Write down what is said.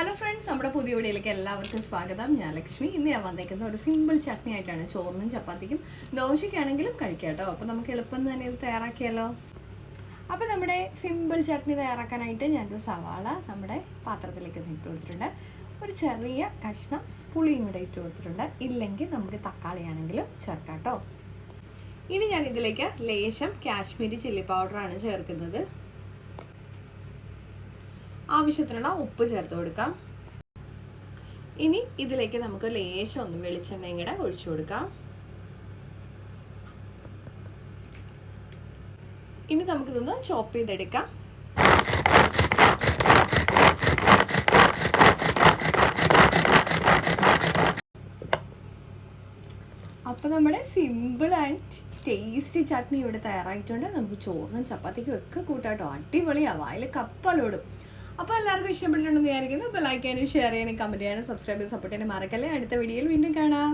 Hello friends, നമ്മുടെ പുതിയ വീഡിയോയിലേക്ക് എല്ലാവർക്കും സ്വാഗതം. ഞാൻ ലക്ഷ്മി. ഇന്ന് ഞാൻ വന്നേക്കുന്നത് ഒരു സിമ്പിൾ ചട്നി ആയിട്ടാണ്. ചോറിനും ചപ്പാത്തിക്കും ദോശയ്ക്കാണെങ്കിലും കഴിക്കാം കേട്ടോ. അപ്പോൾ നമുക്ക് എളുപ്പം തന്നെ ഇത് തയ്യാറാക്കിയാലോ. അപ്പോൾ നമ്മുടെ സിമ്പിൾ ചട്നി തയ്യാറാക്കാനായിട്ട് ഞാനൊരു സവാള നമ്മുടെ പാത്രത്തിലേക്ക് ഇട്ട് കൊടുത്തിട്ടുണ്ട്. ഒരു ചെറിയ കഷ്ണം പുളിയും കൂടെ ഇട്ട് കൊടുത്തിട്ടുണ്ട്. ഇല്ലെങ്കിൽ നമുക്ക് തക്കാളിയാണെങ്കിലും ചേർക്കാം കേട്ടോ. ഇനി ഞാൻ ഇതിലേക്ക് ലേശം കാശ്മീരി ചില്ലി പൗഡറാണ് ചേർക്കുന്നത്. ആവശ്യത്തിനുള്ള ഉപ്പ് ചേർത്ത് കൊടുക്കാം. ഇനി ഇതിലേക്ക് നമുക്ക് ലേശം ഒന്ന് വെളിച്ചെണ്ണയും കൂടെ ഒഴിച്ചു കൊടുക്കാം. ഇനി നമുക്കിതൊന്ന് ചോപ്പ് ചെയ്തെടുക്കാം. അപ്പോൾ നമ്മുടെ സിമ്പിൾ ആൻഡ് ടേസ്റ്റി ചട്നി ഇവിടെ തയ്യാറായിട്ടുണ്ട്. നമുക്ക് ചോറിനും ചപ്പാത്തിക്കും ഒക്കെ കൂട്ടാട്ടോ. അടിപൊളിയാണ്, വായിൽ കപ്പലോടും. അപ്പോൾ എല്ലാവർക്കും ഇഷ്ടപ്പെട്ടിട്ടുണ്ടെന്ന് വിചാരിക്കുന്നു. അപ്പോൾ ലൈക്ക് ചെയ്യാനും ഷെയർ ചെയ്യാനും കമൻറ്റ് ചെയ്യാനും സബ്സ്ക്രൈബ് ചെയ്ത് സപ്പോർട്ട് ചെയ്യാനും മറക്കല്ലേ. അടുത്ത വീഡിയോയിൽ വീണ്ടും കാണാം.